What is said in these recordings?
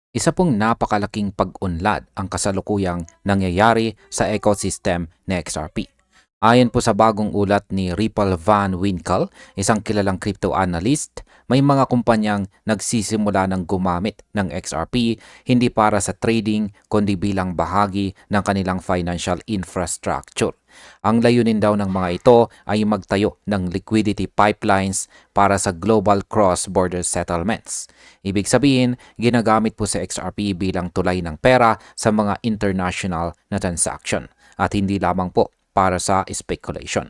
Isa pong napakalaking pag-unlad ang kasalukuyang nangyayari sa ecosystem ng XRP. Ayon po sa bagong ulat ni Ripple Van Winkle, isang kilalang crypto analyst, may mga kumpanyang nagsisimula ng gumamit ng XRP hindi para sa trading kundi bilang bahagi ng kanilang financial infrastructure. Ang layunin daw ng mga ito ay magtayo ng liquidity pipelines para sa global cross-border settlements. Ibig sabihin, ginagamit po sa XRP bilang tulay ng pera sa mga international na transaction at hindi lamang po para sa speculation.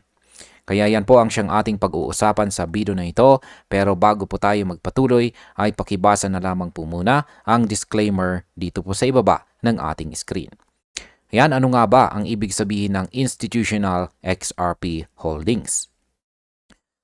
Kaya yan po ang siyang ating pag-uusapan sa video na ito, pero bago po tayo magpatuloy ay pakibasa na lamang po muna ang disclaimer dito po sa ibaba ng ating screen. Yan, ano nga ba ang ibig sabihin ng institutional XRP holdings?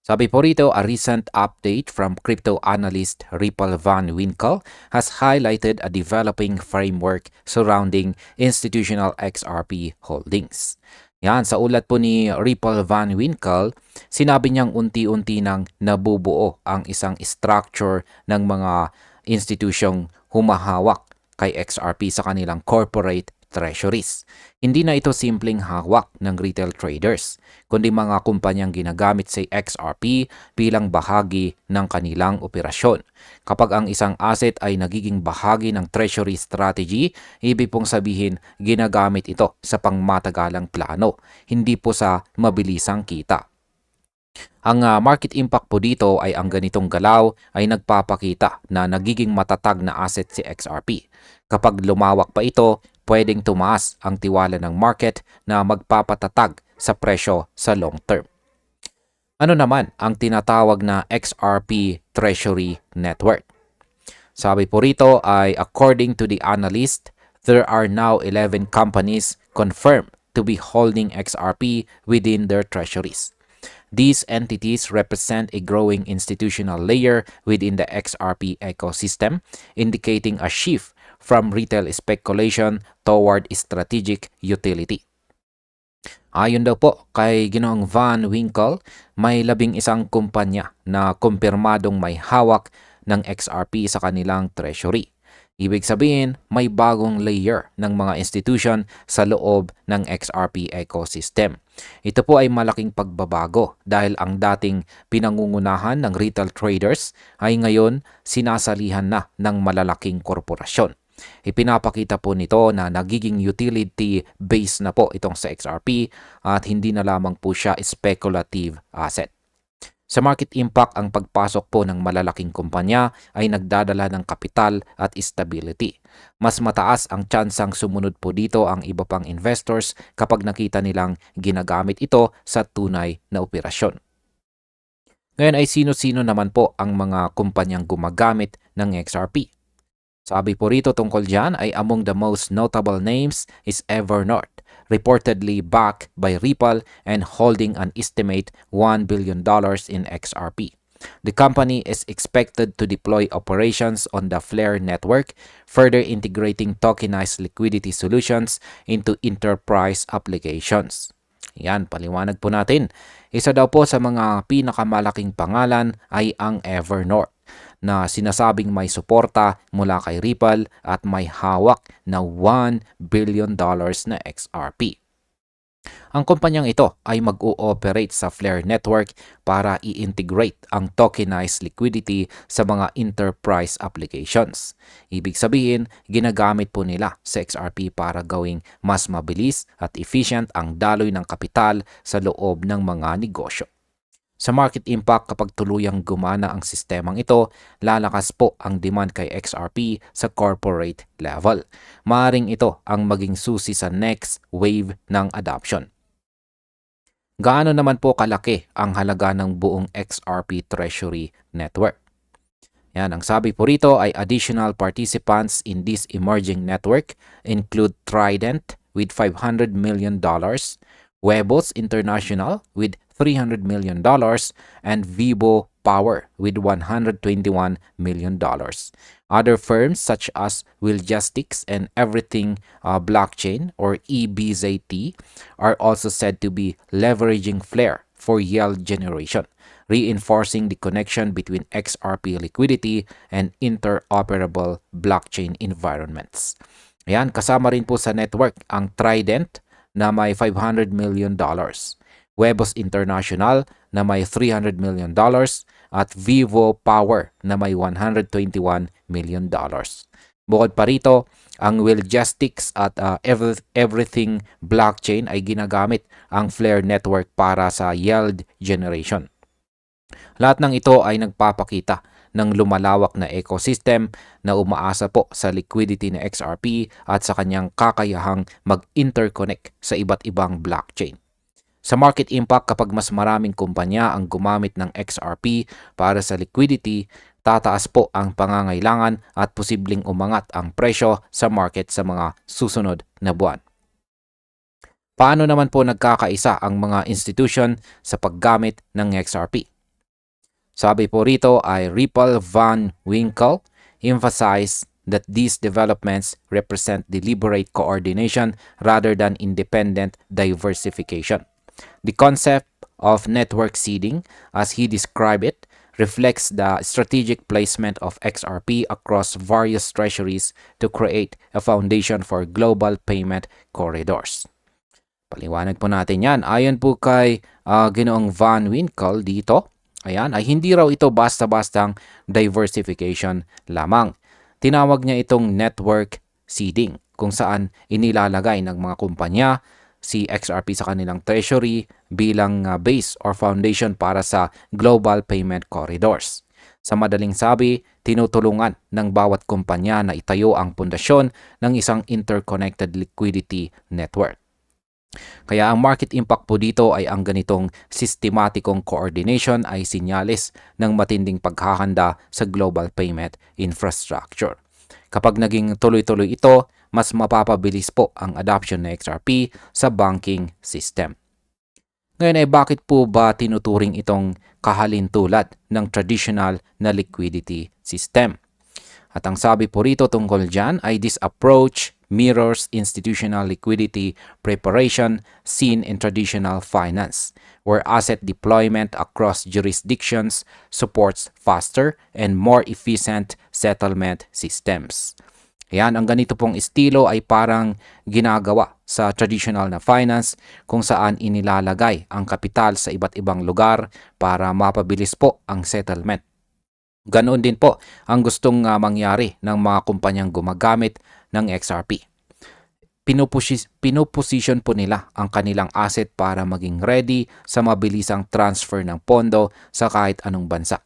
Sabi po rito, a recent update from crypto analyst Ripple Van Winkle has highlighted a developing framework surrounding institutional XRP holdings. Yan, sa ulat po ni Ripple Van Winkle, sinabi niyang unti-unti nang nabubuo ang isang structure ng mga institusyong humahawak kay XRP sa kanilang corporate treasuries. Hindi na ito simpleng hawak ng retail traders, kundi mga kumpanyang ginagamit sa XRP bilang bahagi ng kanilang operasyon. Kapag ang isang asset ay nagiging bahagi ng treasury strategy, ibig pong sabihin ginagamit ito sa pangmatagalang plano, hindi po sa mabilisang kita. Ang market impact po dito ay ang ganitong galaw ay nagpapakita na nagiging matatag na asset si XRP. Kapag lumawak pa ito, pwedeng tumaas ang tiwala ng market na magpapatatag sa presyo sa long term. Ano naman ang tinatawag na XRP Treasury Network? Sabi po rito ay according to the analyst, there are now 11 companies confirmed to be holding XRP within their treasuries. These entities represent a growing institutional layer within the XRP ecosystem, indicating a shift from retail speculation toward strategic utility. Ayon daw po kay Ginoong Van Winkle, may 11 kumpanya na kumpirmadong may hawak ng XRP sa kanilang treasury. Ibig sabihin, may bagong layer ng mga institution sa loob ng XRP ecosystem. Ito po ay malaking pagbabago dahil ang dating pinangungunahan ng retail traders ay ngayon sinasalihan na ng malalaking korporasyon. Ipinapakita po nito na nagiging utility-based na po itong sa XRP at hindi na lamang po siya speculative asset. Sa market impact, ang pagpasok po ng malalaking kumpanya ay nagdadala ng kapital at stability. Mas mataas ang tsansang sumunod po dito ang iba pang investors kapag nakita nilang ginagamit ito sa tunay na operasyon. Ngayon ay sino-sino naman po ang mga kumpanyang gumagamit ng XRP? Sabi po rito tungkol dyan ay among the most notable names is Evernorth, reportedly backed by Ripple and holding an estimate $1 billion in XRP. The company is expected to deploy operations on the Flare network, further integrating tokenized liquidity solutions into enterprise applications. Yan, paliwanag po natin. Isa daw po sa mga pinakamalaking pangalan ay ang Evernorth, na sinasabing may suporta mula kay Ripple at may hawak na $1 billion na XRP. Ang kumpanyang ito ay mag-ooperate sa Flare network para i-integrate ang tokenized liquidity sa mga enterprise applications. Ibig sabihin, ginagamit po nila sa XRP para gawing mas mabilis at efficient ang daloy ng kapital sa loob ng mga negosyo. Sa market impact, kapag tuluyang gumana ang sistemang ito, lalakas po ang demand kay XRP sa corporate level. Maaring ito ang maging susi sa next wave ng adoption. Gaano naman po kalaki ang halaga ng buong XRP Treasury Network? Yan, ang sabi po rito ay additional participants in this emerging network include Trident with $500 million, Webos International with $300 million, and Vivo Power with $121 million. Other firms such as Willjastics and Everything Blockchain or EBZT are also said to be leveraging Flare for yield generation. reinforcing the connection between XRP liquidity and interoperable blockchain environments. Ayan, kasama rin po sa network ang Trident na may $500 million, Webos International na may $300 million, at Vivo Power na may $121 million. Bukod pa rito, ang Willgestics at Everything Blockchain ay ginagamit ang Flare Network para sa yield generation. Lahat ng ito ay nagpapakita ng lumalawak na ecosystem na umaasa po sa liquidity ng XRP at sa kanyang kakayahang mag-interconnect sa iba't ibang blockchain. Sa market impact, kapag mas maraming kumpanya ang gumamit ng XRP para sa liquidity, tataas po ang pangangailangan at posibleng umangat ang presyo sa market sa mga susunod na buwan. Paano naman po nagkakaisa ang mga institution sa paggamit ng XRP? Sabi po rito ay Ripple Van Winkle emphasized that these developments represent deliberate coordination rather than independent diversification. The concept of network seeding, as he described it, reflects the strategic placement of XRP across various treasuries to create a foundation for global payment corridors. Paliwanag po natin yan. Ayon po kay Ginoong Van Winkle dito, ayan, ay hindi raw ito basta-bastang diversification lamang. Tinawag niya itong network seeding, kung saan inilalagay ng mga kumpanya si XRP sa kanilang treasury bilang base or foundation para sa global payment corridors. Sa madaling sabi, tinutulungan ng bawat kumpanya na itayo ang pundasyon ng isang interconnected liquidity network. Kaya ang market impact po dito ay ang ganitong sistematikong coordination ay sinyalis ng matinding paghahanda sa global payment infrastructure. Kapag naging tuloy-tuloy ito, mas mapapabilis po ang adoption ng XRP sa banking system. Ngayon ay bakit po ba tinuturing itong kahalintulad ng traditional na liquidity system? At ang sabi po rito tungkol dyan ay this approach mirrors institutional liquidity preparation seen in traditional finance, where asset deployment across jurisdictions supports faster and more efficient settlement systems. Yan, ang ganito pong estilo ay parang ginagawa sa traditional na finance kung saan inilalagay ang kapital sa iba't ibang lugar para mapabilis po ang settlement. Ganoon din po ang gustong mangyari ng mga kumpanyang gumagamit ng XRP. Pinuposition po nila ang kanilang asset para maging ready sa mabilisang transfer ng pondo sa kahit anong bansa.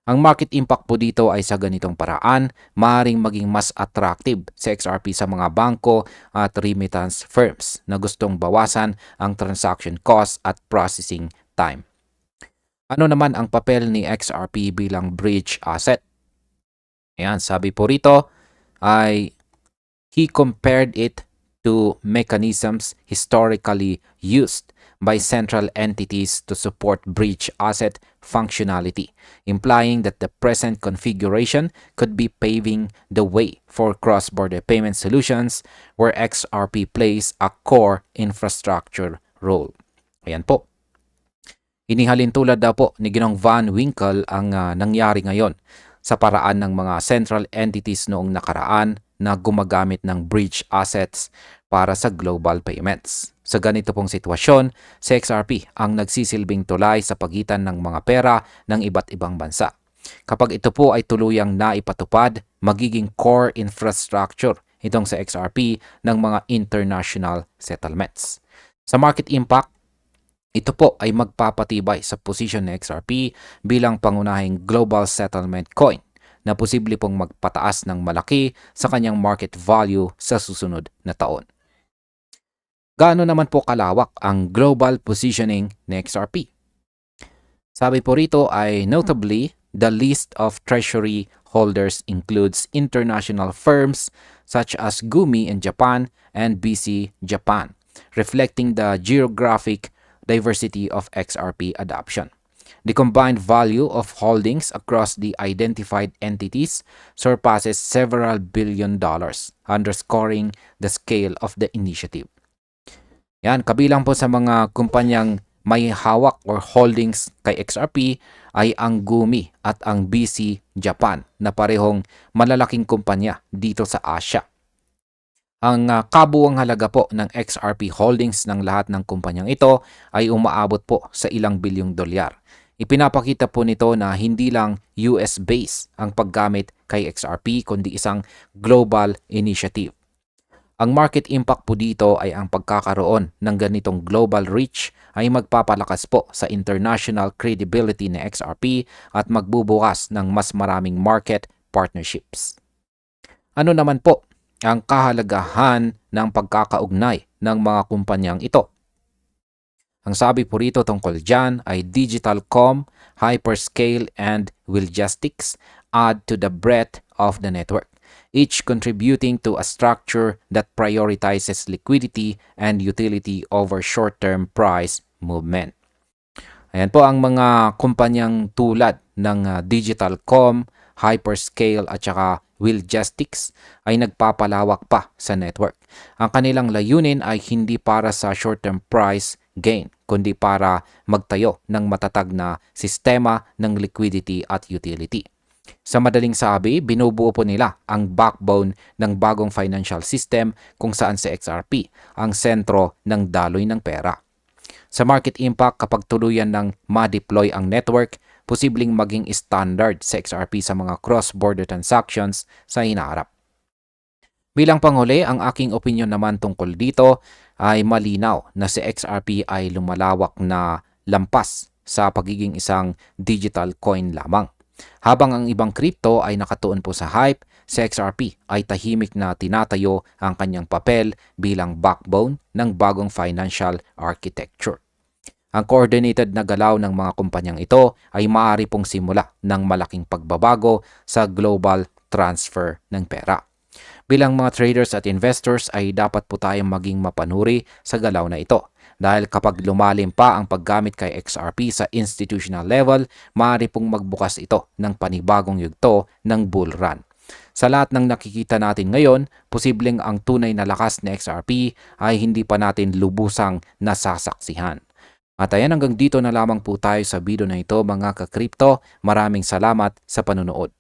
Ang market impact po dito ay sa ganitong paraan, maaaring maging mas attractive sa XRP sa mga bangko at remittance firms na gustong bawasan ang transaction cost at processing time. Ano naman ang papel ni XRP bilang bridge asset? Ayan, sabi po rito ay he compared it to mechanisms historically used by central entities to support bridge asset functionality, implying that the present configuration could be paving the way for cross-border payment solutions where XRP plays a core infrastructure role. Ayan po. Inihalintulad daw po ni Ginong Van Winkle ang nangyari ngayon sa paraan ng mga central entities noong nakaraan na gumagamit ng bridge assets para sa global payments. Sa ganito pong sitwasyon, si XRP ang nagsisilbing tulay sa pagitan ng mga pera ng iba't ibang bansa. Kapag ito po ay tuluyang naipatupad, magiging core infrastructure itong sa XRP ng mga international settlements. Sa market impact, ito po ay magpapatibay sa posisyon ng XRP bilang pangunahing global settlement coin na posible pong magpataas ng malaki sa kanyang market value sa susunod na taon. Gaano naman po kalawak ang global positioning ng XRP? Sabi po rito ay notably, the list of treasury holders includes international firms such as Gumi in Japan and BC Japan, reflecting the geographic diversity of XRP adoption. The combined value of holdings across the identified entities surpasses several $billion, underscoring the scale of the initiative. Yan, kabilang po sa mga kumpanyang may hawak or holdings kay XRP ay ang Gumi at ang BC Japan na parehong malalaking kumpanya dito sa Asia. Ang kabuuang halaga po ng XRP holdings ng lahat ng kumpanyang ito ay umaabot po sa ilang bilyong dolyar. Ipinapakita po nito na hindi lang US-based ang paggamit kay XRP kundi isang global initiative. Ang market impact po dito ay ang pagkakaroon ng ganitong global reach ay magpapalakas po sa international credibility ng XRP at magbubukas ng mas maraming market partnerships. Ano naman po ang kahalagahan ng pagkakaugnay ng mga kumpanyang ito? Ang sabi po rito tungkol dyan ay Digital.com, Hyperscale, and Willogistics add to the breadth of the network, each contributing to a structure that prioritizes liquidity and utility over short-term price movement. Ayan po ang mga kumpanyang tulad ng Digital.com, Hyperscale at saka Willogistics ay nagpapalawak pa sa network. Ang kanilang layunin ay hindi para sa short-term price gain, kundi para magtayo ng matatag na sistema ng liquidity at utility. Sa madaling sabi, binubuo po nila ang backbone ng bagong financial system kung saan si XRP ang sentro ng daloy ng pera. Sa market impact, kapag tuluyan ng ma-deploy ang network, posibleng maging standard sa XRP sa mga cross-border transactions sa hinaharap. Bilang panghuli, ang aking opinion naman tungkol dito ay malinaw na si XRP ay lumalawak na lampas sa pagiging isang digital coin lamang. Habang ang ibang crypto ay nakatuon po sa hype, si XRP ay tahimik na tinatayo ang kanyang papel bilang backbone ng bagong financial architecture. Ang coordinated na galaw ng mga kumpanyang ito ay maaari pong simula ng malaking pagbabago sa global transfer ng pera. Bilang mga traders at investors ay dapat po tayong maging mapanuri sa galaw na ito. Dahil kapag lumalim pa ang paggamit kay XRP sa institutional level, maaari pong magbukas ito ng panibagong yugto ng bull run. Sa lahat ng nakikita natin ngayon, posibleng ang tunay na lakas ng XRP ay hindi pa natin lubusang nasasaksihan. At ayan, hanggang dito na lamang po tayo sa video na ito mga ka-crypto. Maraming salamat sa panunood.